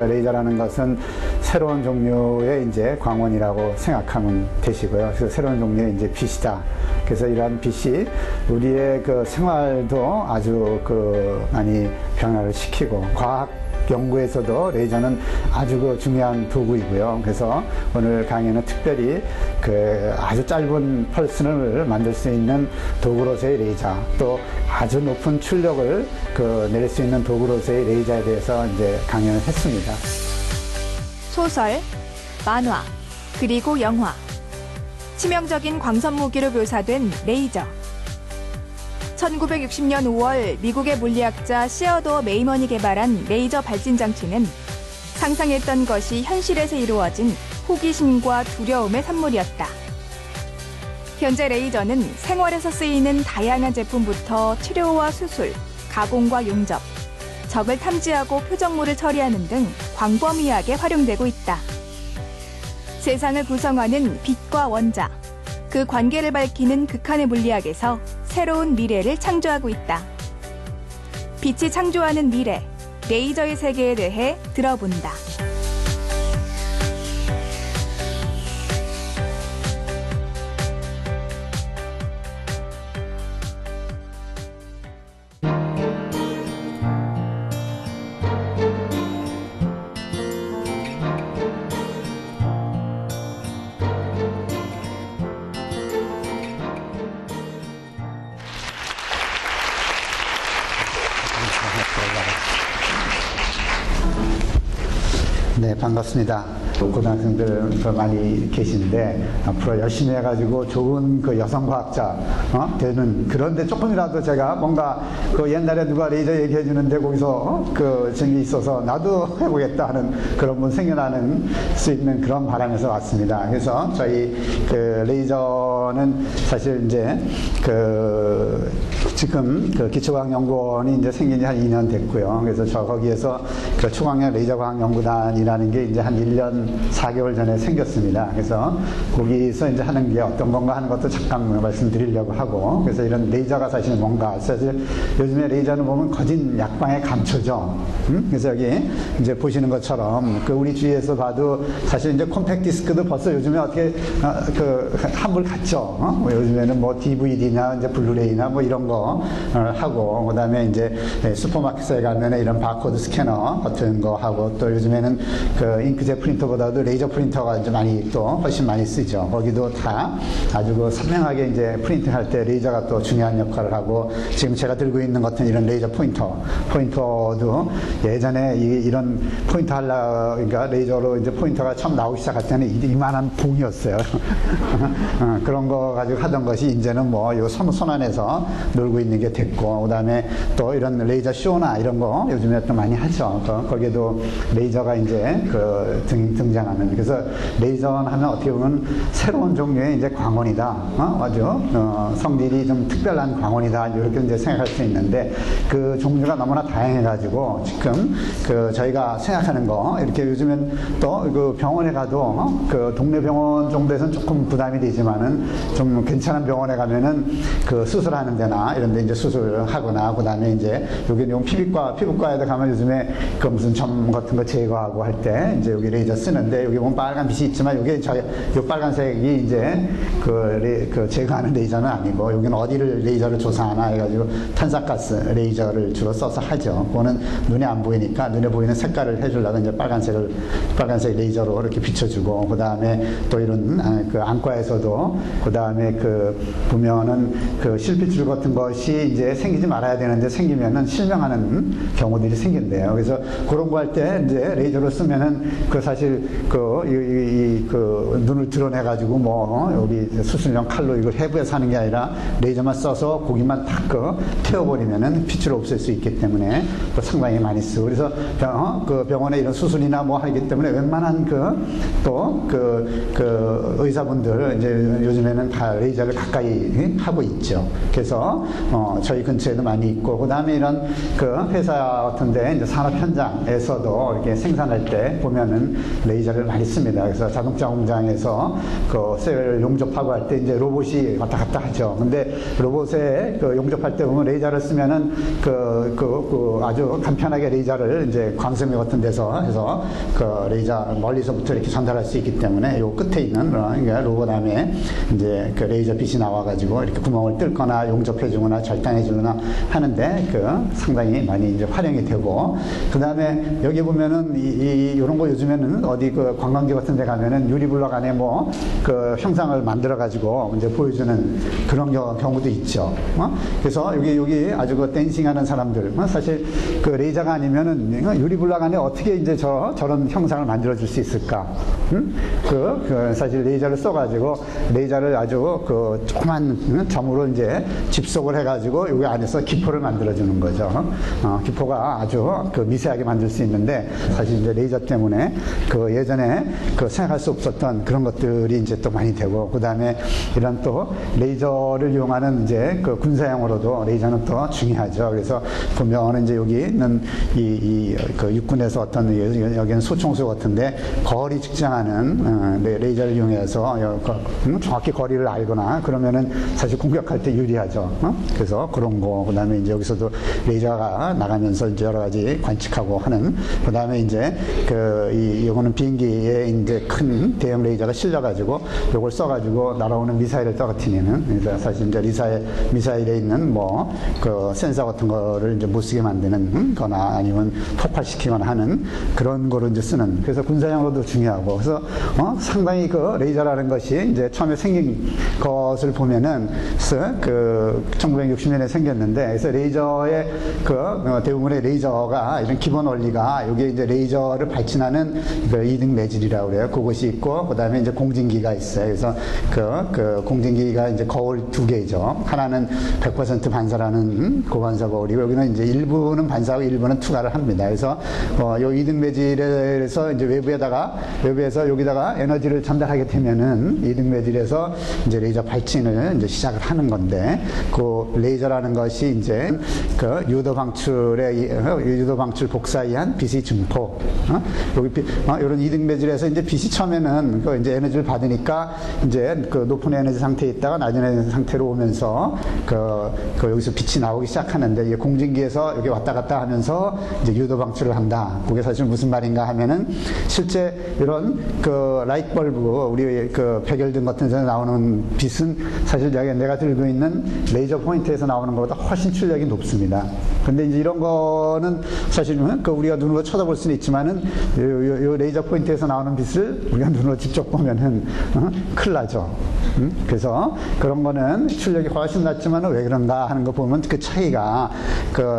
레이저라는 것은 새로운 종류의 이제 광원이라고 생각하면 되시고요. 그래서 새로운 종류의 이제 빛이다. 그래서 이러한 빛이 우리의 그 생활도 아주 많이 변화를 시키고 과학 연구에서도 레이저는 아주 중요한 도구이고요. 그래서 오늘 강의는 특별히 아주 짧은 펄스를 만들 수 있는 도구로서의 레이저, 또 아주 높은 출력을 낼 수 있는 도구로서의 레이저에 대해서 이제 강연을 했습니다. 소설, 만화, 그리고 영화. 치명적인 광선 무기로 묘사된 레이저. 1960년 5월 미국의 물리학자 시어도어 메이먼이 개발한 레이저 발진 장치는 상상했던 것이 현실에서 이루어진 호기심과 두려움의 산물이었다. 현재 레이저는 생활에서 쓰이는 다양한 제품부터 치료와 수술, 가공과 용접, 적을 탐지하고 표적물을 처리하는 등 광범위하게 활용되고 있다. 세상을 구성하는 빛과 원자, 그 관계를 밝히는 극한의 물리학에서 새로운 미래를 창조하고 있다. 빛이 창조하는 미래, 레이저의 세계에 대해 들어본다. 네, 반갑습니다. 고등학생들 많이 계신데 앞으로 열심히 해가지고 좋은 여성과학자 되는, 그런데 조금이라도 제가 뭔가 옛날에 누가 레이저 얘기해 주는데 거기서 재미있어서 나도 해보겠다 하는 그런 분 생겨나는 수 있는 그런 바람에서 왔습니다. 그래서 저희 레이저는 사실 이제 지금 기초과학연구원이 이제 생긴 지 한 2년 됐고요. 그래서 저 거기에서 초강력 레이저과학연구단이라는 게 이제 한 1년 4개월 전에 생겼습니다. 그래서 거기서 이제 하는 게 어떤 건가 하는 것도 잠깐 말씀드리려고 하고, 그래서 이런 레이저가 사실 뭔가, 사실 요즘에 레이저는 보면 거진 약방의 감초죠. 그래서 여기 이제 보시는 것처럼 우리 주위에서 봐도 사실 이제 콤팩트 디스크도 벌써 요즘에 어떻게 한물 같죠. 요즘에는 뭐 DVD나 이제 블루레이나 뭐 이런 거 하고, 그다음에 이제 슈퍼마켓에 가면 이런 바코드 스캐너 같은 거 하고, 또 요즘에는 잉크젯 프린터보다도 레이저 프린터가 이제 훨씬 많이 쓰죠. 거기도 다 아주 선명하게 이제 프린팅할 때 레이저가 또 중요한 역할을 하고, 지금 제가 들고 있는 같은 이런 레이저 포인터도 예전에 이런 포인터 그러니까 레이저로 이제 포인터가 처음 나오기 시작할 때는 이만한 봉이었어요. 그런 거 가지고 하던 것이 이제는 요 손 안에서 놀고 있는 게 됐고, 그다음에 또 이런 레이저 쇼나 이런 거 요즘에 또 많이 하죠. 거기에도 레이저가 이제 등장하는, 그래서 레이저는 하면 어떻게 보면 새로운 종류의 이제 광원이다. 아주 성질이 좀 특별한 광원이다. 이렇게 이제 생각할 수 있는데, 그 종류가 너무나 다양해가지고 지금 저희가 생각하는 거, 이렇게 요즘엔 또 병원에 가도 동네 병원 정도에서는 조금 부담이 되지만은 좀 괜찮은 병원에 가면은 수술하는 데나 이런 데 이제 수술하거나, 그다음에 이제 여기 피부과에도 가면 요즘에 무슨 점 같은 거 제거하고 할 때 이제 여기 레이저 쓰는데, 여기 보면 빨간 빛이 있지만 요게 요 빨간색이 이제 제거하는 레이저는 아니고, 여기는 어디를 레이저를 조사하나 해가지고 탄산가스 레이저를 주로 써서 하죠. 그거는 눈에 안 보이니까 눈에 보이는 색깔을 해주려고 이제 빨간색 레이저로 이렇게 비춰주고, 그 다음에 또 이런 안과에서도 그 다음에 보면은 실핏줄 같은 것이 이제 생기지 말아야 되는데 생기면은 실명하는 경우들이 생긴대요. 그래서 그런 거 할 때 이제 레이저로 쓰면은 사실 눈을 드러내가지고 여기 수술용 칼로 이걸 해부해서 하는 게 아니라 레이저만 써서 고기만 탁 태워버리면은 빛을 없앨 수 있기 때문에 상당히 많이 쓰고, 그래서 병원에 이런 수술이나 하기 때문에 웬만한 의사분들 이제 요즘에는 다 레이저를 가까이 하고 있죠. 그래서 저희 근처에도 많이 있고, 그 다음에 이런 회사 같은데 이제 산업 현장에서도 이렇게 생산할 때 때 보면은 레이저를 많이 씁니다. 그래서 자동차 공장에서 그 셀을 용접하고 할 때 이제 로봇이 왔다 갔다 하죠. 근데 로봇에 그 용접할 때 보면 레이저를 쓰면은 아주 간편하게 레이저를 이제 광섬유 같은 데서 해서 그 레이저 멀리서부터 이렇게 전달할 수 있기 때문에 요 끝에 있는 그러니까 로봇 안에 이제 그 레이저 빛이 나와가지고 이렇게 구멍을 뚫거나 용접해주거나 절단해주거나 하는데 그 상당히 많이 이제 활용이 되고, 그 다음에 여기 보면은 이런 거 요즘에는 어디 그 관광지 같은 데 가면은 유리블럭 안에 뭐 그 형상을 만들어 가지고 이제 보여주는 그런 경우도 있죠. 그래서 여기 아주 그 댄싱하는 사람들, 사실 그 레이저가 아니면은 유리블럭 안에 어떻게 이제 저런 형상을 만들어 줄 수 있을까? 사실 레이저를 써가지고 레이저를 아주 그 조그만 점으로 이제 집속을 해가지고 여기 안에서 기포를 만들어주는 거죠. 기포가 아주 그 미세하게 만들 수 있는데, 사실 이제 레이저 때문에 그 예전에 그 생각할 수 없었던 그런 것들이 이제 또 많이 되고, 그 다음에 이런 또 레이저를 이용하는 이제 그 군사용으로도 레이저는 또 중요하죠. 그래서 보면은 이제 여기 있는 그 육군에서 어떤 여기는 소총수 같은데 거리 측정하는 레이저를 이용해서 정확히 거리를 알거나 그러면은 사실 공격할 때 유리하죠. 그래서 그런 거, 그 다음에 이제 여기서도 레이저가 나가면서 이제 여러 가지 관측하고 하는, 그 다음에 이제 요거는 비행기에 이제 큰 대형 레이저가 실려가지고 요걸 써가지고 날아오는 미사일을 떨어뜨리는, 그래서 사실 이제 미사일에 있는 뭐 그 센서 같은 거를 이제 못 쓰게 만드는 거나 아니면 폭발시키거나 하는 그런 거를 이제 쓰는, 그래서 군사용으로도 중요하고, 그래서 상당히 그 레이저라는 것이 이제 처음에 생긴 것을 보면은 그 1960년에 생겼는데, 그래서 레이저의 대부분의 레이저가 이런 기본 원리가 여기에 이제 레이저를 발진하는 그 이등 매질이라고 그래요. 그것이 있고, 그 다음에 이제 공진기가 있어요. 그래서 그 공진기가 이제 거울 두 개죠. 하나는 100% 반사라는 고반사 거울이고, 여기는 이제 일부는 반사하고 일부는 투과를 합니다. 그래서 요 이등 매질에서 이제 외부에서 여기다가 에너지를 전달하게 되면은 이등 매질에서 이제 레이저 발진을 이제 시작을 하는 건데, 그 레이저라는 것이 이제 그 유도 방출 복사에 의한 빛의 증포, 이런 이등 매질에서 이제 빛이 처음에는 그 이제 에너지를 받으니까 이제 그 높은 에너지 상태에 있다가 낮은 에너지 상태로 오면서 여기서 빛이 나오기 시작하는데, 이 공진기에서 여기 왔다 갔다 하면서 이제 유도 방출을 한다. 그게 사실 무슨 말인가 하면은, 실제 이런 그 라이트 벌브, 우리 그 백열등 같은 데서 나오는 빛은 사실 내가 들고 있는 레이저 포인트에서 나오는 것보다 훨씬 출력이 높습니다. 근데 이제 이런 거는 사실 그 우리가 눈으로 쳐다볼 수는 있지만은 요 레이저 포인트에서 나오는 빛을 우리가 눈으로 직접 보면은 큰일 나죠. 그래서 그런 거는 출력이 훨씬 낮지만은 왜 그런가 하는 거 보면 그 차이가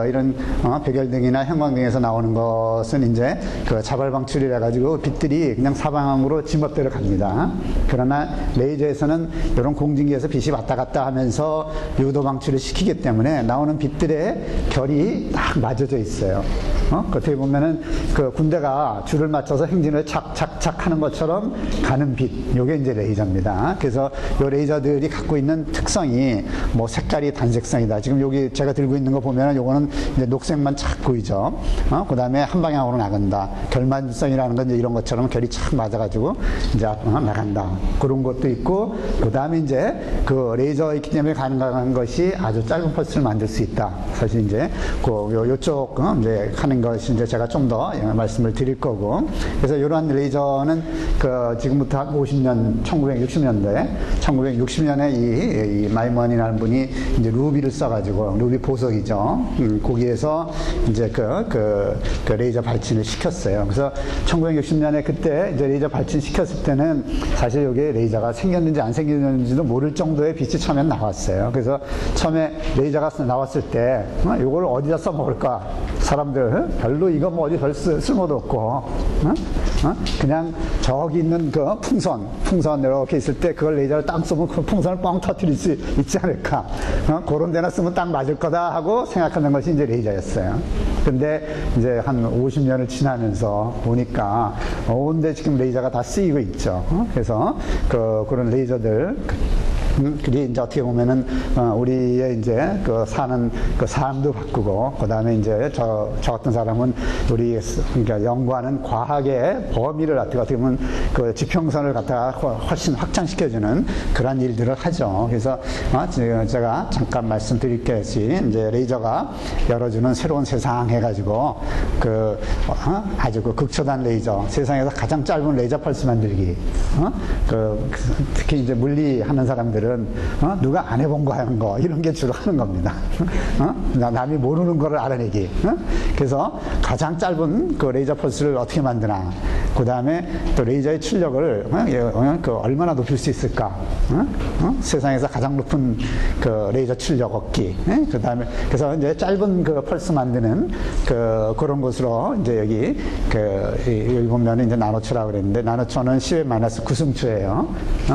이런 백열등이나 형광등에서 나오는 것은 이제 그 자발 방출이라 가지고 빛들이 그냥 사방으로 지멋대로 갑니다. 그러나 레이저에서는 이런 공진기에서 빛이 왔다 갔다 하면서 유도 방출을 시키기 때문에 나오는 빛들의 결이 딱 맞춰져 있어요. 어떻게 보면은 그 군대가 줄을 맞춰서 행진을 착착착 하는 것처럼 가는 빛, 요게 이제 레이저입니다. 그래서 요 레이저들이 갖고 있는 특성이 뭐 색깔이 단색성이다. 지금 여기 제가 들고 있는 거 보면은 요거는 이제 녹색만 착 보이죠. 그 다음에 한 방향으로 나간다. 결만성이라는 건 이제 이런 것처럼 결이 착 맞아가지고 이제 나간다. 그런 것도 있고, 그 다음에 이제 그 레이저 있기 때문에 가능한 것이 아주 짧은 펄스를 만들 수 있다. 사실 이제 요쪽 이제 하는 것이 이제 제가 좀 더 말씀을 드릴 거고, 그래서 이러한 레이저는 그 지금부터 한 50년, 1960년에 이 마이먼이라는 분이 이제 루비를 써가지고, 루비 보석이죠. 거기에서 이제 그 레이저 발진을 시켰어요. 그래서 1960년에 그때 이제 레이저 발진 시켰을 때는 사실 여기에 레이저가 생겼는지 안 생겼는지도 모를 정도의 빛이 처음엔 나왔어요. 그래서 처음에 레이저가 나왔을 때 이걸 어디다 써먹을까? 사람들 별로 이거 뭐 어디 별 쓸모도 없고, 그냥 저기 있는 그 풍선 이렇게 있을 때 그걸 레이저를 딱 쏘면 그 풍선을 뻥 터뜨릴 수 있지 않을까? 그런 데나 쓰면 딱 맞을 거다 하고 생각하는 것이 이제 레이저였어요. 근데 이제 한 50년을 지나면서 보니까 온데 지금 레이저가 다 쓰이고 있죠. 그래서 그런 레이저들 그리 이제 어떻게 보면은 우리의 이제 그 사는 그 삶도 바꾸고, 그다음에 이제 저 같은 사람은 우리 그러니까 연구하는 과학의 범위를 어떻게 보면 그 지평선을 갖다가 훨씬 확장시켜주는 그런 일들을 하죠. 그래서 제가 잠깐 말씀드릴 것이 이제 레이저가 열어주는 새로운 세상 해가지고 아주 그 극초단 레이저, 세상에서 가장 짧은 레이저 펄스 만들기. 특히 이제 물리 하는 사람들은 누가 안 해본 거 하는 거 이런 게 주로 하는 겁니다. 남이 모르는 거를 알아내기. 그래서 가장 짧은 그 레이저 펄스를 어떻게 만드나. 그 다음에 또 레이저의 출력을 얼마나 높일 수 있을까. 세상에서 가장 높은 그 레이저 출력 얻기. 그 다음에 그래서 이제 짧은 그 펄스 만드는 그런 곳으로 이제 여기 보면 이제 나노초라고 그랬는데, 나노초는 10의 -9승초예요.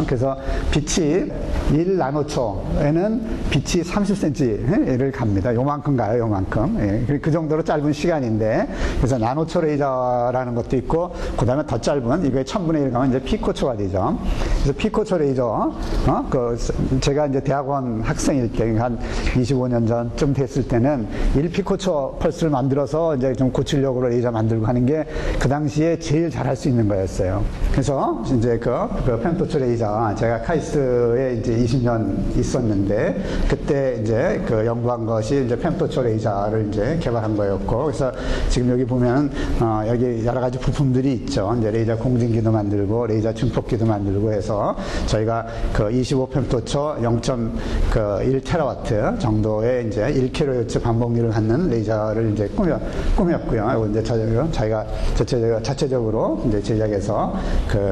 그래서 빛이 1나노초에는 빛이 30cm를 갑니다. 요만큼 가요, 요만큼. 예, 그 정도로 짧은 시간인데, 그래서 나노초 레이저라는 것도 있고, 그 다음에 더 짧은, 이거에 1000분의 1 가면 이제 피코초가 되죠. 그래서 피코초 레이저, 제가 이제 대학원 학생일 때, 한 25년 전쯤 됐을 때는 1피코초 펄스를 만들어서 이제 좀 고출력으로 레이저 만들고 하는 게 그 당시에 제일 잘할 수 있는 거였어요. 그래서 이제 그 펜토초 레이저, 제가 카이스트에 이제 20년 있었는데, 그때 이제 그 연구한 것이 이제 펜토초 레이저를 이제 개발한 거였고, 그래서 지금 여기 보면 여기 여러 가지 부품들이 있죠. 이제 레이저 공진기도 만들고 레이저 증폭기도 만들고 해서 저희가 그 25펜토초 0.1테라와트 정도의 이제 1kHz 반복률을 갖는 레이저를 이제 꾸몄고요. 이제 저희가 자체적으로 이제 제작해서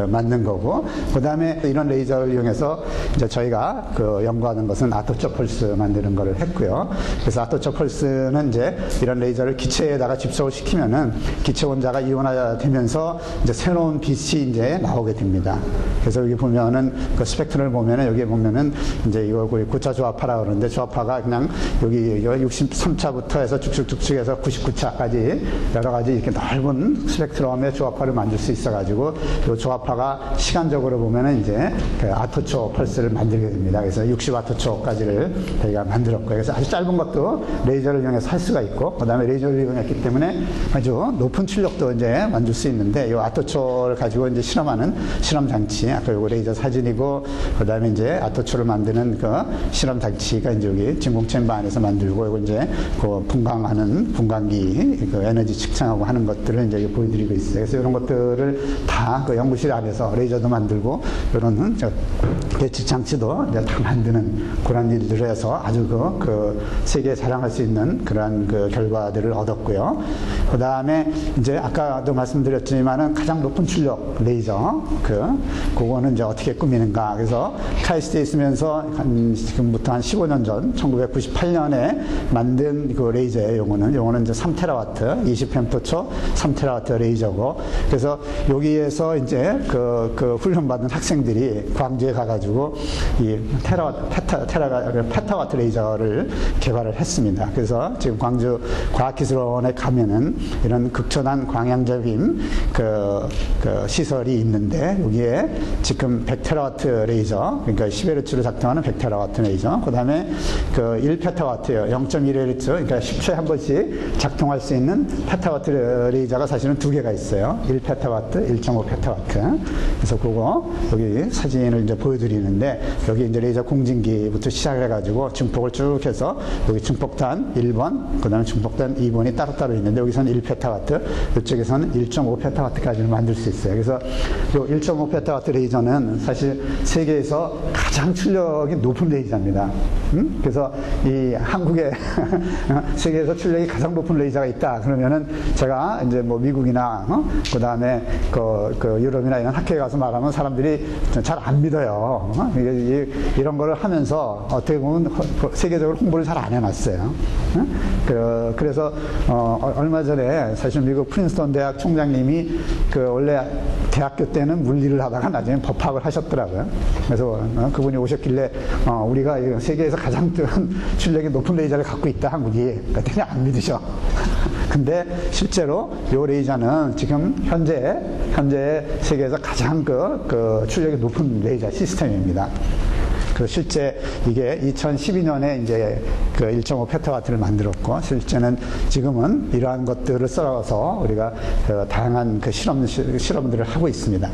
만든 거고, 그 다음에 이런 레이저를 이용해서 이제 저희가 연구하는 것은 아토초 펄스 만드는 거를 했고요. 그래서 아토초 펄스는 이제 이런 레이저를 기체에다가 집속을 시키면은 기체 원자가 이온화되면서 이제 새로운 빛이 이제 나오게 됩니다. 그래서 여기 보면은 그 스펙트럼을 보면은 여기 보면은 이제 이거 고차 조합파라 그러는데, 조합파가 그냥 여기 63차부터 해서 쭉쭉쭉쭉 해서 99차까지 여러 가지 이렇게 넓은 스펙트럼의 조합파를 만들 수 있어가지고, 이 조합파가 시간적으로 보면은 이제 그 아토초 펄스를 만들게 됩니다. 그래서 60아토초까지를 저희가 만들었고요. 그래서 아주 짧은 것도 레이저를 이용해서 할 수가 있고, 그 다음에 레이저를 이용했기 때문에 아주 높은 출력도 이제 만들 수 있는데, 이 아토초를 가지고 이제 실험하는 실험 장치, 아까 요거 레이저 사진이고, 그 다음에 이제 아토초를 만드는 그 실험 장치가 이제 여기 진공 챔버 안에서 만들고, 이거 이제 그 분광하는 분광기, 그 에너지 측정하고 하는 것들을 이제 보여드리고 있어요. 그래서 이런 것들을 다 그 연구실 안에서 레이저도 만들고, 이런 배치 장치도 이제 다 만드는 그런 일들을 해서 아주 그 세계에 자랑할 수 있는 그런 그 결과들을 얻었고요. 그 다음에 이제 아까도 말씀드렸지만은 가장 높은 출력 레이저, 그거는 이제 어떻게 꾸미는가. 그래서 카이스트에 있으면서 지금부터 한 15년 전, 1998년에 만든 그 레이저예요. 요거는 이제 3테라와트, 20펜토초 3테라와트 레이저고, 그래서 여기에서 이제 그 훈련받은 학생들이 광주에 가가지고 이 페타와트 레이저를 개발을 했습니다. 그래서 지금 광주 과학기술원에 가면은 이런 극초단 광양절빔 그 시설이 있는데, 여기에 지금 100테라와트 레이저, 그러니까 10Hz로 작동하는 100테라와트 레이저, 그 다음에 그 1페타와트요, 0.1Hz, 그러니까 10초에 한 번씩 작동할 수 있는 페타와트 레이저가 사실은 두 개가 있어요. 1페타와트, 1.5페타와트. 그래서 그거 여기 사진을 이제 보여드리는데, 여기 이제 레이저 공진기부터 시작을 해가지고 증폭을 쭉 해서 여기 증폭단 1번, 그 다음에 증폭단 2번이 따로따로 있는데, 여기서는 1페타와트, 이쪽에서는 1.5페타와트까지를 만들 수 있어요. 그래서 이 1.5페타와트 레이저는 사실 세계에서 가장 출력이 높은 레이저입니다. 그래서 이 한국에 세계에서 출력이 가장 높은 레이저가 있다 그러면은, 제가 이제 뭐 미국이나 그 다음에 그 유럽이나 이런 학교에 가서 말하면 사람들이 잘 안 믿어요. 이런 거를 하면서 어떻게 보면 세계적으로 홍보를 잘 안 해놨어요. 그래서 얼마 전에 사실 미국 프린스턴 대학 총장님이 원래 대학교 때는 물리를 하다가 나중에 법학을 하셨더라고요. 그래서 그분이 오셨길래 우리가 세계에서 가장 출력이 높은 레이저를 갖고 있다, 한국이. 그랬더니 안 믿으셔. 근데 실제로 이 레이저는 지금 현재 세계에서 가장 그 출력이 높은 레이저 시스템입니다. 그 실제 이게 2012년에 이제 그 1.5 페타와트를 만들었고, 실제는 지금은 이러한 것들을 써서 우리가 그 다양한 그 실험들을 하고 있습니다.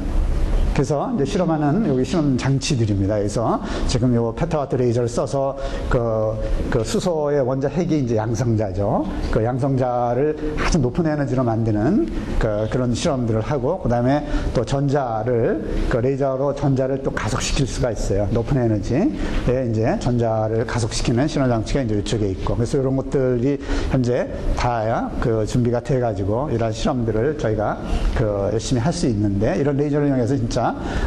그래서 이제 실험하는 여기 실험 장치들입니다. 그래서 지금 요 페타와트 레이저를 써서 그 수소의 원자 핵이 이제 양성자죠. 그 양성자를 아주 높은 에너지로 만드는 그런 실험들을 하고, 그 다음에 또 전자를 그 레이저로 전자를 또 가속시킬 수가 있어요. 높은 에너지에 이제 전자를 가속시키는 실험 장치가 이제 이쪽에 있고, 그래서 이런 것들이 현재 다 그 준비가 돼가지고 이런 실험들을 저희가 그 열심히 할 수 있는데, 이런 레이저를 이용해서 진짜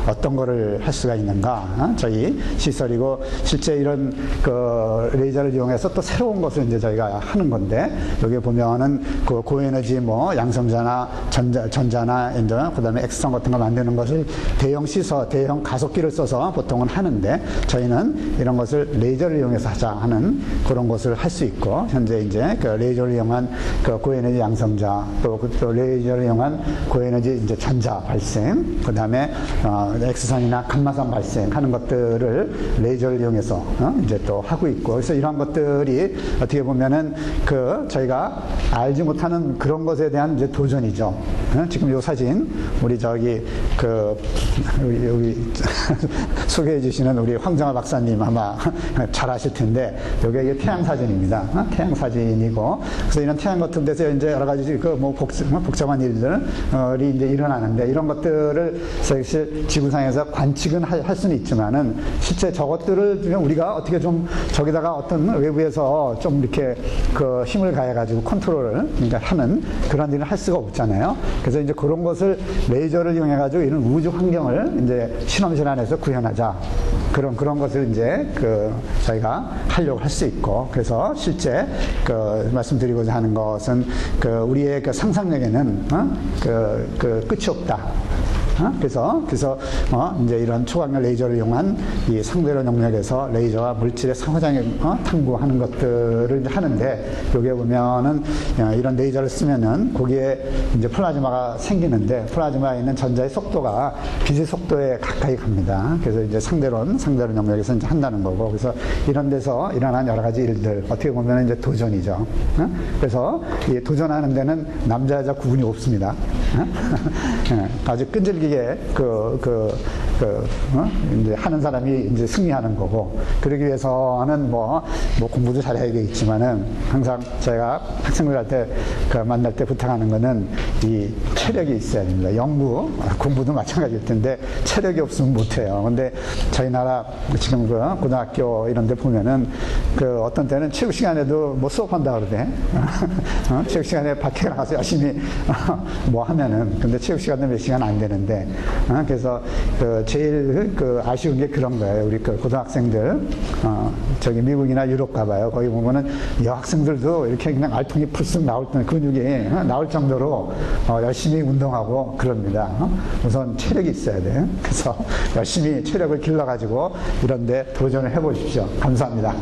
어떤 거를 할 수가 있는가, 저희 시설이고 실제 이런 그 레이저를 이용해서 또 새로운 것을 이제 저희가 하는 건데, 여기 보면은 그 고에너지 뭐 양성자나 전자나 이제 그다음에 X선 같은 거 만드는 것을 대형 가속기를 써서 보통은 하는데, 저희는 이런 것을 레이저를 이용해서 하자 하는 그런 것을 할 수 있고, 현재 이제 그 레이저를 이용한 그 고에너지 양성자, 또 레이저를 이용한 고에너지 이제 전자 발생, 그다음에 X선이나 감마선 발생하는 것들을 레이저를 이용해서 이제 또 하고 있고, 그래서 이런 것들이 어떻게 보면은 그 저희가 알지 못하는 그런 것에 대한 이제 도전이죠. 지금 요 사진 우리 저기 그 여기 소개해 주시는 우리 황정아 박사님 아마 잘 아실 텐데, 여기 이게 태양 사진입니다. 태양 사진이고, 그래서 이런 태양 같은 데서 이제 여러 가지 그 뭐 복잡한 일들이 이제 일어나는데, 이런 것들을 사실 지구상에서 관측은 할 수는 있지만은, 실제 저것들을 우리가 어떻게 좀 저기다가 어떤 외부에서 좀 이렇게 그 힘을 가해가지고 컨트롤을 그러니까 하는 그런 일을 할 수가 없잖아요. 그래서 이제 그런 것을 레이저를 이용해가지고 이런 우주 환경을 이제 실험실 안에서 구현하자. 그런 것을 이제 그 저희가 하려고 할 수 있고, 그래서 실제 그 말씀드리고자 하는 것은 그 우리의 그 상상력에는 끝이 없다. 그래서 이제 이런 초강력 레이저를 이용한 이 상대론 영역에서 레이저와 물질의 상호작용 탐구하는 것들을 이제 하는데, 여기에 보면은 이런 레이저를 쓰면은 거기에 이제 플라즈마가 생기는데, 플라즈마에 있는 전자의 속도가 빛의 속도에 가까이 갑니다. 그래서 이제 상대론 영역에서 이제 한다는 거고, 그래서 이런 데서 일어난 여러 가지 일들, 어떻게 보면 이제 도전이죠. 그래서 이 도전하는 데는 남자 여자 구분이 없습니다. 아주 끈질기게 이제 하는 사람이 이제 승리하는 거고, 그러기 위해서는 뭐 공부도 잘해야 되겠지만은, 항상 제가 학생들한테 만날 때 부탁하는 거는 이 체력이 있어야 됩니다. 공부도 마찬가지일 텐데 체력이 없으면 못해요. 근데 저희 나라 지금 그 고등학교 이런 데 보면은 그 어떤 때는 체육 시간에도 뭐 수업한다 그러대. 체육 시간에 밖에 나가서 열심히 뭐 하면은, 근데 체육 시간도 몇 시간 안 되는데, 그래서 그 제일 그 아쉬운 게 그런 거예요. 우리 그 고등학생들 저기 미국이나 유럽 가봐요. 거기 보면은 여학생들도 이렇게 그냥 알통이 풀쑥 나올 근육이 나올 정도로 열심히 운동하고 그럽니다. 우선 체력이 있어야 돼. 그래서 열심히 체력을 길러가지고 이런데 도전을 해보십시오. 감사합니다.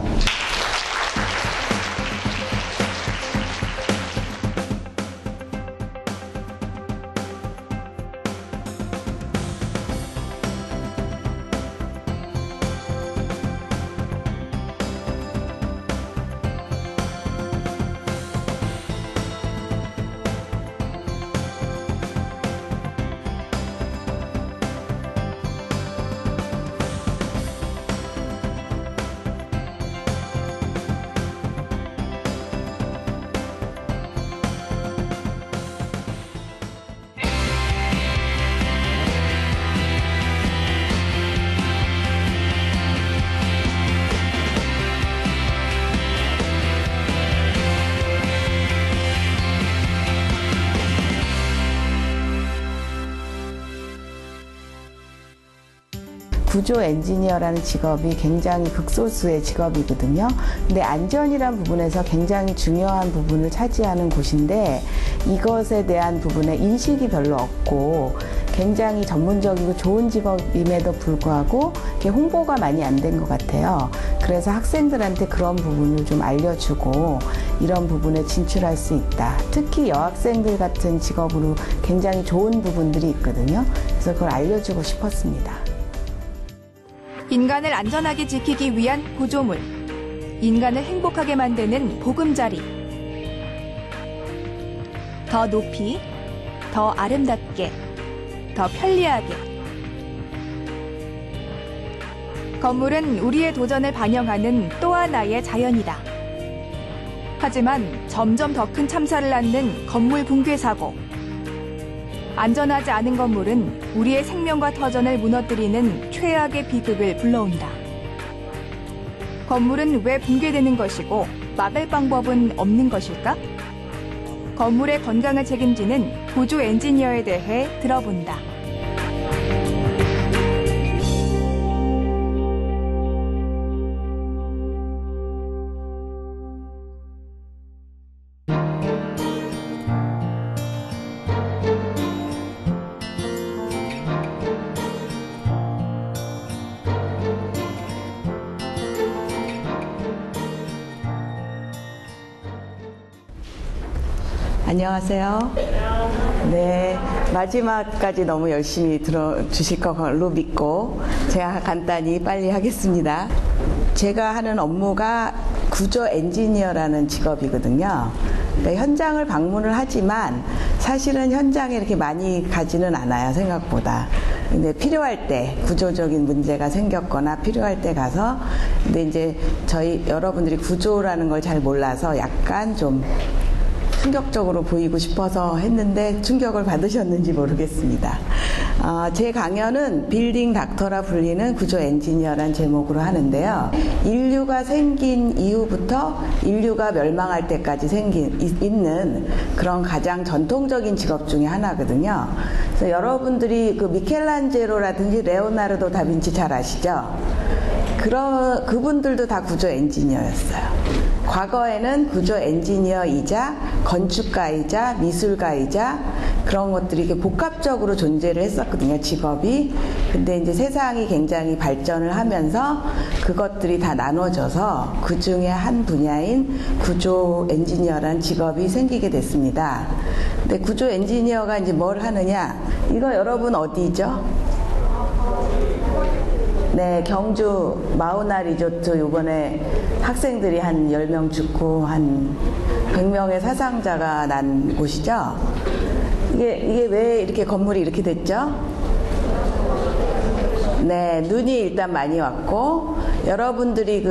구조 엔지니어라는 직업이 굉장히 극소수의 직업이거든요. 근데 안전이라는 부분에서 굉장히 중요한 부분을 차지하는 곳인데, 이것에 대한 부분에 인식이 별로 없고 굉장히 전문적이고 좋은 직업임에도 불구하고 이렇게 홍보가 많이 안 된 것 같아요. 그래서 학생들한테 그런 부분을 좀 알려주고 이런 부분에 진출할 수 있다. 특히 여학생들 같은 직업으로 굉장히 좋은 부분들이 있거든요. 그래서 그걸 알려주고 싶었습니다. 인간을 안전하게 지키기 위한 구조물, 인간을 행복하게 만드는 보금자리. 더 높이, 더 아름답게, 더 편리하게. 건물은 우리의 도전을 반영하는 또 하나의 자연이다. 하지만 점점 더 큰 참사를 낳는 건물 붕괴 사고. 안전하지 않은 건물은 우리의 생명과 터전을 무너뜨리는 최악의 비극을 불러온다. 건물은 왜 붕괴되는 것이고 막을 방법은 없는 것일까? 건물의 건강을 책임지는 구조 엔지니어에 대해 들어본다. 안녕하세요. 네, 마지막까지 너무 열심히 들어주실 걸로 믿고 제가 간단히 빨리 하겠습니다. 제가 하는 업무가 구조 엔지니어라는 직업이거든요. 그러니까 현장을 방문을 하지만 사실은 현장에 이렇게 많이 가지는 않아요, 생각보다. 근데 필요할 때, 구조적인 문제가 생겼거나 필요할 때 가서, 근데 이제 여러분들이 구조라는 걸 잘 몰라서 약간 좀 충격적으로 보이고 싶어서 했는데 충격을 받으셨는지 모르겠습니다. 제 강연은 빌딩 닥터라 불리는 구조 엔지니어란 제목으로 하는데요. 인류가 생긴 이후부터 인류가 멸망할 때까지 있는 그런 가장 전통적인 직업 중에 하나거든요. 그래서 여러분들이 그 미켈란젤로라든지 레오나르도 다빈치 잘 아시죠? 그분들도 다 구조 엔지니어였어요. 과거에는 구조 엔지니어이자 건축가이자 미술가이자 그런 것들이 이렇게 복합적으로 존재를 했었거든요, 직업이. 근데 이제 세상이 굉장히 발전을 하면서 그것들이 다 나눠져서 그 중에 한 분야인 구조 엔지니어라는 직업이 생기게 됐습니다. 근데 구조 엔지니어가 이제 뭘 하느냐? 이거 여러분 어디죠? 네, 경주 마우나 리조트 요번에 학생들이 한 10명 죽고 한 100명의 사상자가 난 곳이죠. 이게 왜 이렇게 건물이 이렇게 됐죠? 네, 눈이 일단 많이 왔고 여러분들이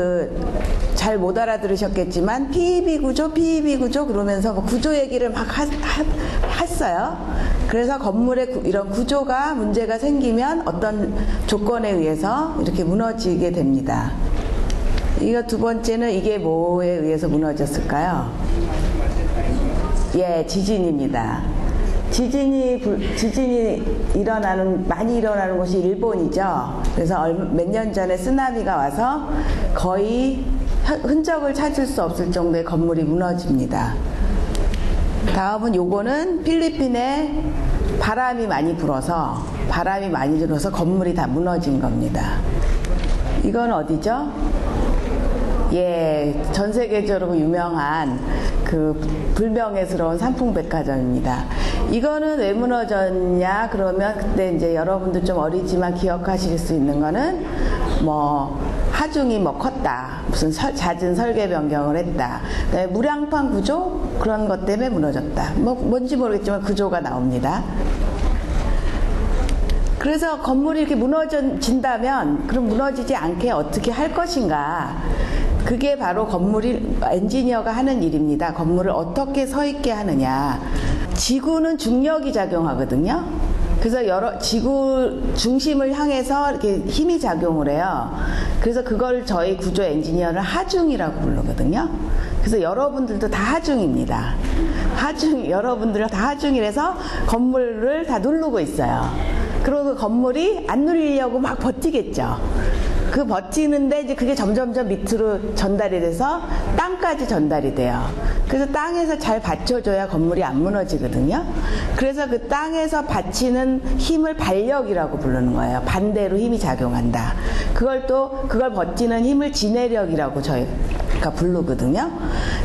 잘 못 알아들으셨겠지만 PEB 구조 그러면서 구조 얘기를 막 했어요. 그래서 건물의 이런 구조가 문제가 생기면 어떤 조건에 의해서 이렇게 무너지게 됩니다. 이거 두 번째는 이게 뭐에 의해서 무너졌을까요? 예, 지진입니다. 지진이 많이 일어나는 곳이 일본이죠. 그래서 몇 년 전에 쓰나미가 와서 거의 흔적을 찾을 수 없을 정도의 건물이 무너집니다. 다음은 요거는 필리핀에 바람이 많이 불어서 건물이 다 무너진 겁니다. 이건 어디죠? 예, 전 세계적으로 유명한 그 불명예스러운 삼풍백화점입니다. 이거는 왜 무너졌냐? 그러면 그때 이제 여러분들 좀 어리지만 기억하실 수 있는 거는 하중이 컸다. 무슨 잦은 설계 변경을 했다. 그다음에 무량판 구조 그런 것 때문에 무너졌다. 뭔지 모르겠지만 구조가 나옵니다. 그래서 건물이 이렇게 무너진다면 그럼 무너지지 않게 어떻게 할 것인가? 그게 바로 엔지니어가 하는 일입니다. 건물을 어떻게 서 있게 하느냐. 지구는 중력이 작용하거든요. 그래서 지구 중심을 향해서 이렇게 힘이 작용을 해요. 그래서 그걸 저희 구조 엔지니어는 하중이라고 부르거든요. 그래서 여러분들도 다 하중입니다. 여러분들은 다 하중이라서 건물을 다 누르고 있어요. 그리고 그 건물이 안 눌리려고 막 버티겠죠. 그 버티는데 이제 그게 점점점 밑으로 전달이 돼서 땅까지 전달이 돼요. 그래서 땅에서 잘 받쳐줘야 건물이 안 무너지거든요. 그래서 그 땅에서 받치는 힘을 반력이라고 부르는 거예요. 반대로 힘이 작용한다. 그걸 버티는 힘을 지내력이라고 저희가 부르거든요.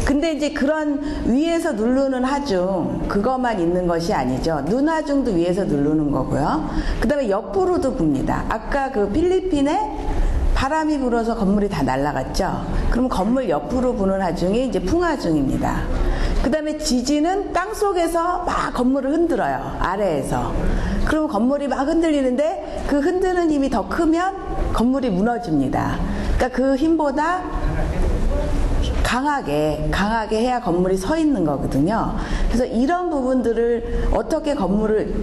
근데 이제 그런 위에서 누르는 하중, 그것만 있는 것이 아니죠. 눈하중도 위에서 누르는 거고요. 그 다음에 옆으로도 붑니다. 아까 그 필리핀에 바람이 불어서 건물이 다 날아갔죠. 그럼 건물 옆으로 부는 하중이 이제 풍하중입니다. 그 다음에 지진은 땅 속에서 막 건물을 흔들어요. 아래에서. 그럼 건물이 막 흔들리는데 그 흔드는 힘이 더 크면 건물이 무너집니다. 그러니까 그 힘보다 강하게 해야 건물이 서 있는 거거든요. 그래서 이런 부분들을 어떻게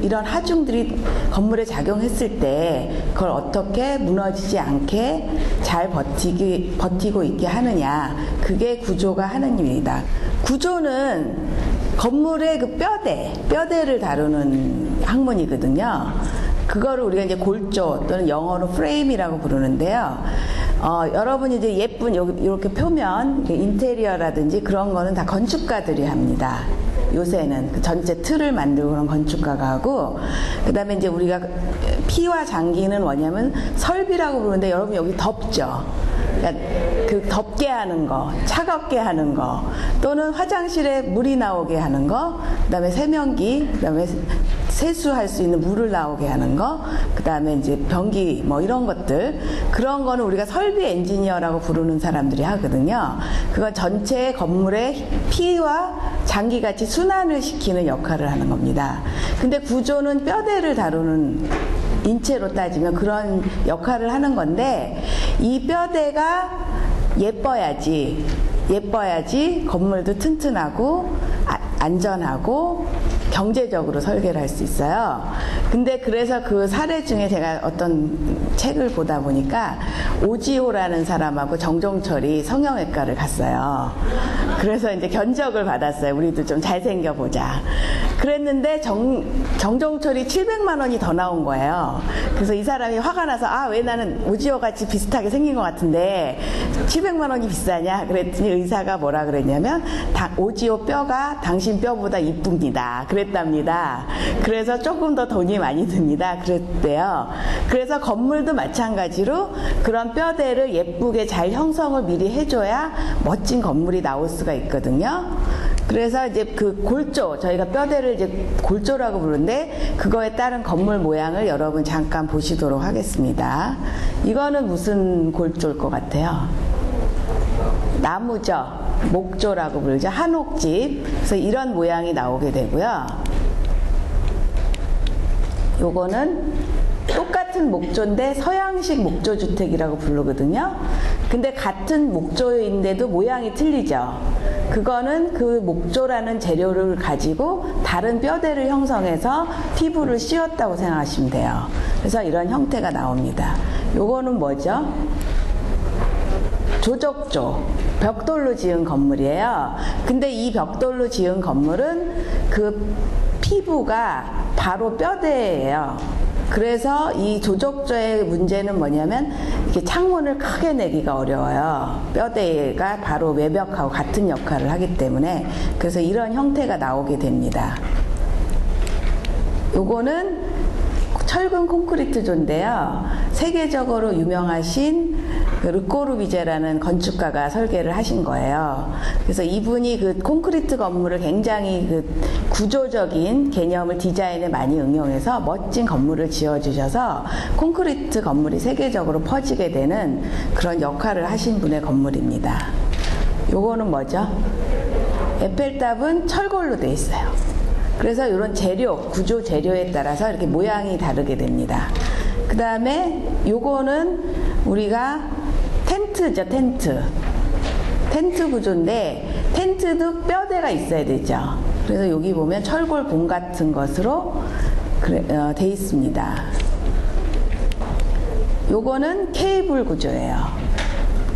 이런 하중들이 건물에 작용했을 때 그걸 어떻게 무너지지 않게 잘 버티고 있게 하느냐. 그게 구조가 하는 일입니다. 구조는 건물의 그 뼈대를 다루는 학문이거든요. 그거를 우리가 이제 골조 또는 영어로 프레임이라고 부르는데요. 여러분이 이제 예쁜 이렇게 표면, 인테리어라든지 그런 거는 다 건축가들이 합니다. 요새는 그 전체 틀을 만들고 그런 건축가가 하고, 그 다음에 이제 우리가 피와 장기는 뭐냐면 설비라고 부르는데 여러분 여기 덥죠? 그러니까 그 덥게 하는 거, 차갑게 하는 거, 또는 화장실에 물이 나오게 하는 거, 그 다음에 세면기, 그 다음에 세수할 수 있는 물을 나오게 하는 거, 그 다음에 이제 변기 뭐 이런 것들, 그런 거는 우리가 설비 엔지니어라고 부르는 사람들이 하거든요. 그건 전체 건물의 피와 장기 같이 순환을 시키는 역할을 하는 겁니다. 근데 구조는 뼈대를 다루는, 인체로 따지면 그런 역할을 하는 건데, 이 뼈대가 예뻐야지 건물도 튼튼하고 안전하고 경제적으로 설계를 할 수 있어요. 근데 그래서 그 사례 중에 제가 어떤 책을 보다 보니까 오지호라는 사람하고 정종철이 성형외과를 갔어요. 그래서 이제 견적을 받았어요. 우리도 좀 잘생겨 보자. 그랬는데 정종철이 700만 원이 더 나온 거예요. 그래서 이 사람이 화가 나서 왜 나는 오지호 같이 비슷하게 생긴 것 같은데 700만 원이 비싸냐? 그랬더니 의사가 뭐라 그랬냐면 오지호 뼈가 당신 뼈보다 이쁩니다. 그랬답니다. 그래서 조금 더 돈이 많이 듭니다. 그랬대요. 그래서 건물도 마찬가지로 그런 뼈대를 예쁘게 잘 형성을 미리 해줘야 멋진 건물이 나올 수가 있거든요. 그래서 이제 그 골조, 저희가 뼈대를 이제 골조라고 부르는데 그거에 따른 건물 모양을 여러분 잠깐 보시도록 하겠습니다. 이거는 무슨 골조일 것 같아요? 나무죠. 목조라고 부르죠. 한옥집. 그래서 이런 모양이 나오게 되고요. 요거는 똑같은 목조인데 서양식 목조주택이라고 부르거든요. 근데 같은 목조인데도 모양이 틀리죠. 그거는 그 목조라는 재료를 가지고 다른 뼈대를 형성해서 피부를 씌웠다고 생각하시면 돼요. 그래서 이런 형태가 나옵니다. 요거는 뭐죠? 조적조, 벽돌로 지은 건물이에요. 근데 이 벽돌로 지은 건물은 그 피부가 바로 뼈대예요. 그래서 이 조적조의 문제는 뭐냐면 이렇게 창문을 크게 내기가 어려워요. 뼈대가 바로 외벽하고 같은 역할을 하기 때문에. 그래서 이런 형태가 나오게 됩니다. 요거는 철근 콘크리트조인데요. 세계적으로 유명하신 르꼬르비제라는 건축가가 설계를 하신 거예요. 그래서 이분이 그 콘크리트 건물을 굉장히 그 구조적인 개념을 디자인에 많이 응용해서 멋진 건물을 지어주셔서 콘크리트 건물이 세계적으로 퍼지게 되는 그런 역할을 하신 분의 건물입니다. 요거는 뭐죠? 에펠탑은 철골로 돼 있어요. 그래서 이런 재료, 구조 재료에 따라서 이렇게 모양이 다르게 됩니다. 그 다음에 요거는 우리가 텐트죠, 텐트. 텐트 구조인데 텐트도 뼈대가 있어야 되죠. 그래서 여기 보면 철골 봉 같은 것으로 돼 있습니다. 요거는 케이블 구조예요.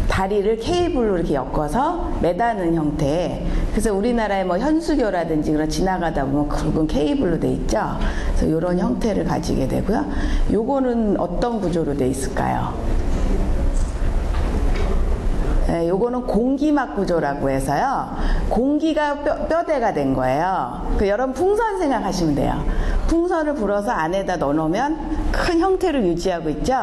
다리를 케이블로 이렇게 엮어서 매다는 형태. 그래서 우리나라의 뭐 현수교라든지 그런 지나가다 보면 굵은 케이블로 돼 있죠. 그래서 이런 형태를 가지게 되고요. 요거는 어떤 구조로 돼 있을까요? 네, 요거는 공기막 구조라고 해서요. 공기가 뼈대가 된 거예요. 여러분 풍선 생각하시면 돼요. 풍선을 불어서 안에다 넣어놓으면 큰 형태를 유지하고 있죠.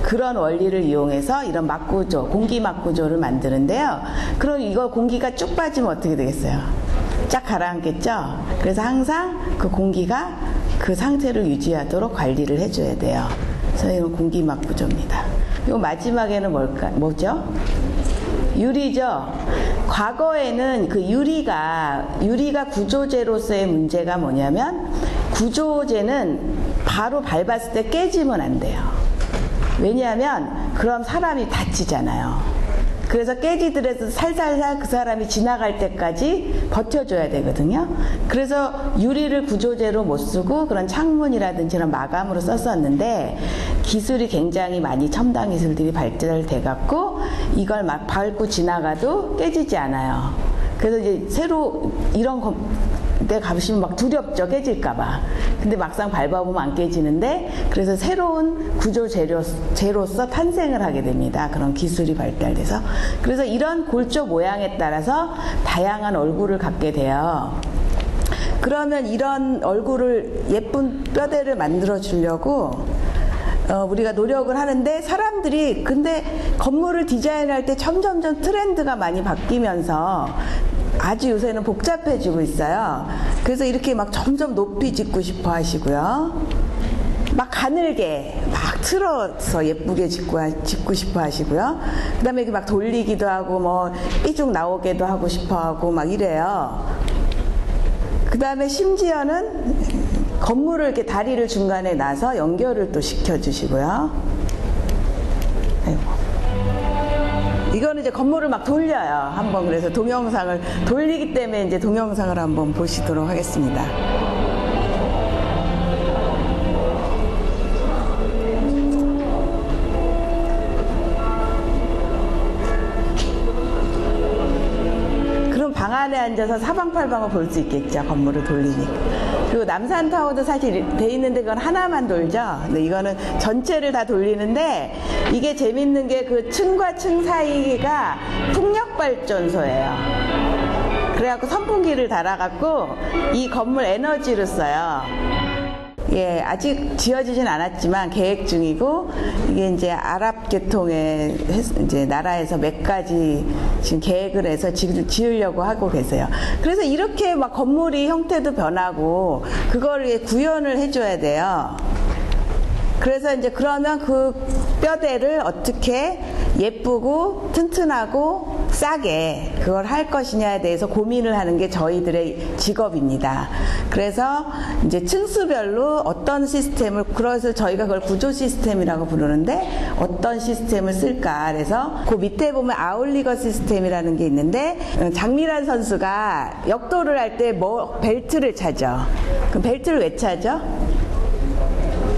그런 원리를 이용해서 이런 막구조, 공기막 구조를 만드는데요. 그럼 이거 공기가 쭉 빠지면 어떻게 되겠어요? 쫙 가라앉겠죠. 그래서 항상 그 공기가 그 상태를 유지하도록 관리를 해줘야 돼요. 그래서 이건 공기막 구조입니다. 요 마지막에는 뭐죠? 유리죠. 과거에는 그 유리가 구조재로서의 문제가 뭐냐면, 구조재는 바로 밟았을 때 깨지면 안 돼요. 왜냐하면 그럼 사람이 다치잖아요. 그래서 깨지더라도 살살살 그 사람이 지나갈 때까지 버텨줘야 되거든요. 그래서 유리를 구조재로 못 쓰고 그런 창문이라든지 이런 마감으로 썼었는데, 기술이 굉장히 많이 첨단 기술들이 발달돼 갖고 이걸 막 밟고 지나가도 깨지지 않아요. 그래서 이제 새로 이런 데 가보시면 막 두렵죠, 깨질까봐. 근데 막상 밟아보면 안 깨지는데, 그래서 새로운 구조 재료로서 탄생을 하게 됩니다. 그런 기술이 발달돼서. 그래서 이런 골조 모양에 따라서 다양한 얼굴을 갖게 돼요. 그러면 이런 얼굴을, 예쁜 뼈대를 만들어 주려고 우리가 노력을 하는데, 사람들이 근데 건물을 디자인할 때 점점점 트렌드가 많이 바뀌면서 아주 요새는 복잡해지고 있어요. 그래서 이렇게 막 점점 높이 짓고 싶어 하시고요. 막 가늘게 막 틀어서 예쁘게 짓고 싶어 하시고요. 그 다음에 이렇게 막 돌리기도 하고 뭐 삐죽 나오게도 하고 싶어 하고 막 이래요. 그 다음에 심지어는 건물을 이렇게 다리를 중간에 놔서 연결을 또 시켜주시고요. 아이고. 이거는 이제 건물을 막 돌려요. 한번 그래서 동영상을 돌리기 때문에 이제 동영상을 한번 보시도록 하겠습니다. 그럼 방 안에 앉아서 사방팔방을 볼 수 있겠죠. 건물을 돌리니까. 그리고 남산타워도 사실 돼 있는데 그건 하나만 돌죠. 근데 이거는 전체를 다 돌리는데, 이게 재밌는 게 그 층과 층 사이가 풍력발전소예요. 그래갖고 선풍기를 달아갖고 이 건물 에너지를 써요. 예, 아직 지어지진 않았지만 계획 중이고, 이게 이제 아랍 계통의 이제 나라에서 몇 가지 지금 계획을 해서 지으려고 하고 계세요. 그래서 이렇게 막 건물이 형태도 변하고 그걸 구현을 해줘야 돼요. 그래서 이제 그러면 그 뼈대를 어떻게 예쁘고 튼튼하고 싸게 그걸 할 것이냐에 대해서 고민을 하는 게 저희들의 직업입니다. 그래서 이제 층수별로 어떤 시스템을, 그래서 저희가 그걸 구조 시스템이라고 부르는데, 어떤 시스템을 쓸까. 그래서 그 밑에 보면 아울리거 시스템이라는 게 있는데, 장미란 선수가 역도를 할 때 벨트를 차죠. 그럼 벨트를 왜 차죠?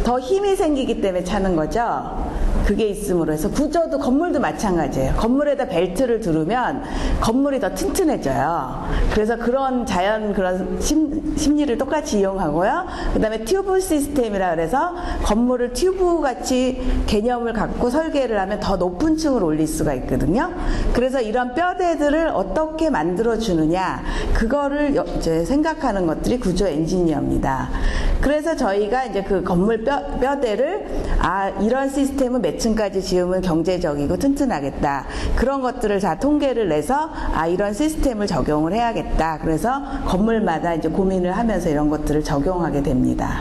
더 힘이 생기기 때문에 차는 거죠. 그게 있음으로 해서 구조도, 건물도 마찬가지예요. 건물에다 벨트를 두르면 건물이 더 튼튼해져요. 그래서 그런 그런 심리를 똑같이 이용하고요. 그 다음에 튜브 시스템이라 그래서 건물을 튜브 같이 개념을 갖고 설계를 하면 더 높은 층을 올릴 수가 있거든요. 그래서 이런 뼈대들을 어떻게 만들어 주느냐, 그거를 이제 생각하는 것들이 구조 엔지니어입니다. 그래서 저희가 이제 그 건물 뼈대를, 이런 시스템은 몇 층까지 지으면 경제적이고 튼튼하겠다. 그런 것들을 다 통계를 내서 이런 시스템을 적용을 해야겠다. 그래서 건물마다 이제 고민을 하면서 이런 것들을 적용하게 됩니다.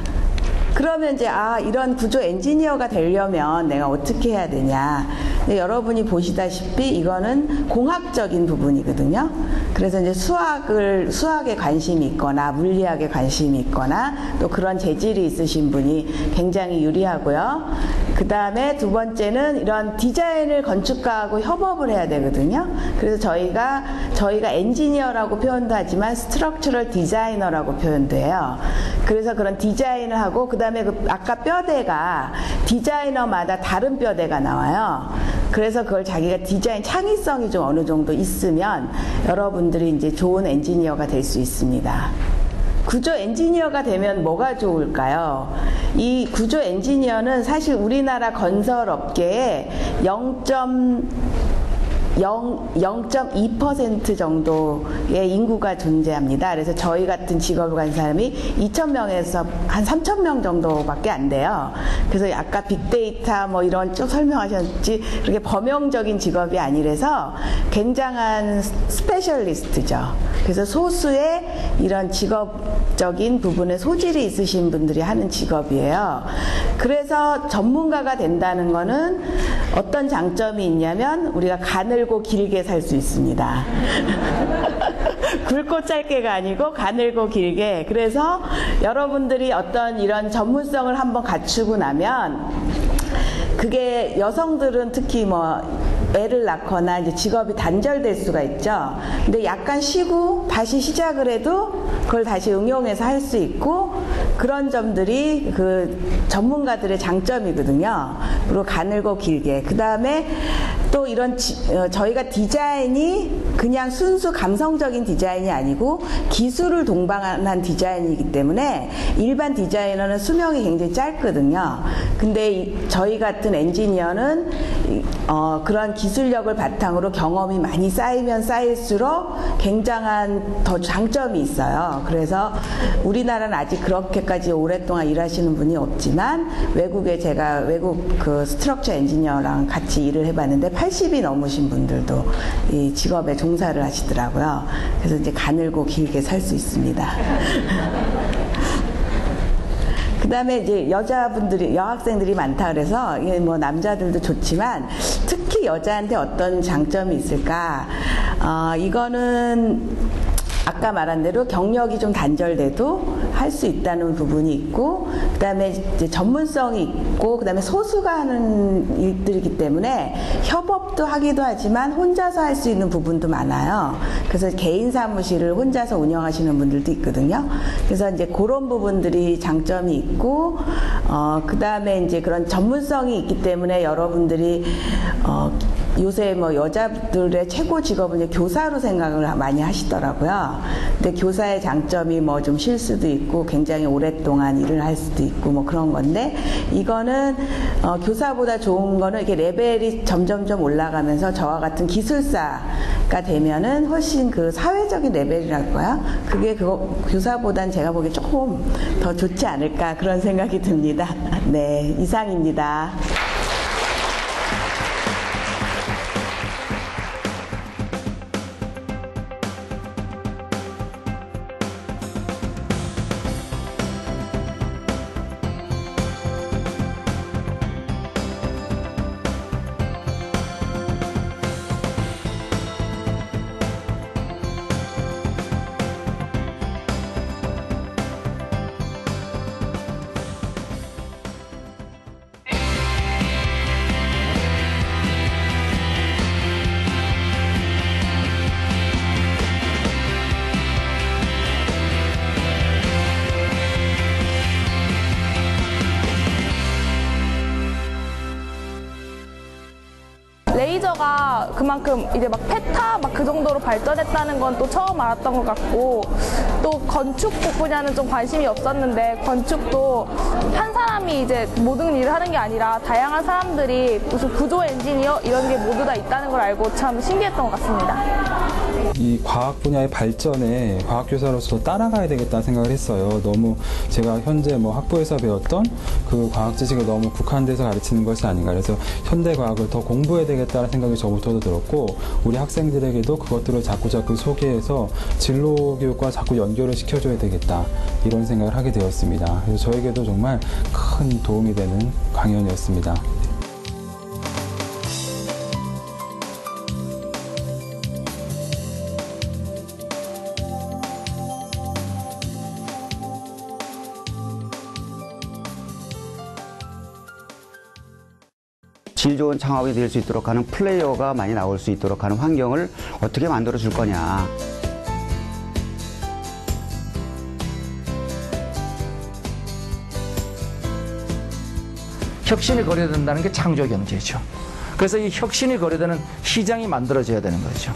그러면 이제 이런 구조 엔지니어가 되려면 내가 어떻게 해야 되냐. 근데 여러분이 보시다시피 이거는 공학적인 부분이거든요. 그래서 이제 수학에 관심이 있거나 물리학에 관심이 있거나 또 그런 재질이 있으신 분이 굉장히 유리하고요. 그 다음에 두 번째는 이런 디자인을 건축가하고 협업을 해야 되거든요. 그래서 저희가 엔지니어라고 표현도 하지만 스트럭처럴 디자이너라고 표현도 해요. 그래서 그런 디자인을 하고, 그 다음에 아까 뼈대가 디자이너마다 다른 뼈대가 나와요. 그래서 그걸 자기가 디자인 창의성이 좀 어느 정도 있으면 여러분들이 이제 좋은 엔지니어가 될 수 있습니다. 구조 엔지니어가 되면 뭐가 좋을까요? 이 구조 엔지니어는 사실 우리나라 건설 업계에 0.2% 정도의 인구가 존재합니다. 그래서 저희 같은 직업을 가진 사람이 2,000명에서 한 3,000명 정도밖에 안 돼요. 그래서 아까 빅데이터 뭐 이런 쭉 설명하셨지, 그렇게 범용적인 직업이 아니라서 굉장한 스페셜리스트죠. 그래서 소수의 이런 직업적인 부분에 소질이 있으신 분들이 하는 직업이에요. 그래서 전문가가 된다는 거는 어떤 장점이 있냐면 우리가 가늘고 길게 살 수 있습니다. 굵고 짧게가 아니고 가늘고 길게. 그래서 여러분들이 어떤 이런 전문성을 한번 갖추고 나면 그게 여성들은 특히 뭐 애를 낳거나 이제 직업이 단절될 수가 있죠. 근데 약간 쉬고 다시 시작을 해도 그걸 다시 응용해서 할 수 있고 그런 점들이 그 전문가들의 장점이거든요. 그리고 가늘고 길게. 그 다음에 또 이런 저희가 디자인이 그냥 순수 감성적인 디자인이 아니고 기술을 동반한 디자인이기 때문에 일반 디자이너는 수명이 굉장히 짧거든요. 근데 저희 같은 엔지니어는 그런 기술력을 바탕으로 경험이 많이 쌓이면 쌓일수록 굉장한 더 장점이 있어요. 그래서 우리나라는 아직 그렇게까지 오랫동안 일하시는 분이 없지만 외국에 제가 외국 그 스트럭처 엔지니어랑 같이 일을 해봤는데 80이 넘으신 분들도 이 직업에 종사를 하시더라고요. 그래서 이제 가늘고 길게 살 수 있습니다. 그 다음에 이제 여학생들이 많다 그래서 이게 뭐 남자들도 좋지만 특히 여자한테 어떤 장점이 있을까? 이거는 아까 말한 대로 경력이 좀 단절돼도 할 수 있다는 부분이 있고, 그 다음에 이제 전문성이 있고, 그 다음에 소수가 하는 일들이기 때문에 협업도 하기도 하지만 혼자서 할 수 있는 부분도 많아요. 그래서 개인 사무실을 혼자서 운영하시는 분들도 있거든요. 그래서 이제 그런 부분들이 장점이 있고, 그 다음에 이제 그런 전문성이 있기 때문에 여러분들이 요새 뭐 여자들의 최고 직업은 이제 교사로 생각을 많이 하시더라고요. 근데 교사의 장점이 뭐 좀 쉴 수도 있고 굉장히 오랫동안 일을 할 수도 있고 뭐 그런 건데, 이거는 교사보다 좋은 거는 이렇게 레벨이 점점점 올라가면서 저와 같은 기술사가 되면은 훨씬 그 사회적인 레벨이랄까요? 그게 교사보단 제가 보기에 조금 더 좋지 않을까 그런 생각이 듭니다. 네, 이상입니다. 레이저가 그만큼 이제 막 페타 막 그 정도로 발전했다는 건 또 처음 알았던 것 같고, 또 건축 분야는 좀 관심이 없었는데 건축도 한 사람이 이제 모든 일을 하는 게 아니라 다양한 사람들이 무슨 구조 엔지니어 이런 게 모두 다 있다는 걸 알고 참 신기했던 것 같습니다. 이 과학 분야의 발전에 과학교사로서 따라가야 되겠다는 생각을 했어요. 너무 제가 현재 뭐 학부에서 배웠던 그 과학 지식을 너무 국한돼서 가르치는 것이 아닌가. 그래서 현대 과학을 더 공부해야 되겠다는 생각이 저부터도 들었고, 우리 학생들에게도 그것들을 자꾸자꾸 소개해서 진로 교육과 자꾸 연결을 시켜줘야 되겠다, 이런 생각을 하게 되었습니다. 그래서 저에게도 정말 큰 도움이 되는 강연이었습니다. 질 좋은 창업이 될 수 있도록 하는 플레이어가 많이 나올 수 있도록 하는 환경을 어떻게 만들어 줄 거냐. 혁신이 거래된다는 게 창조 경제죠. 그래서 이 혁신이 거래되는 시장이 만들어져야 되는 거죠.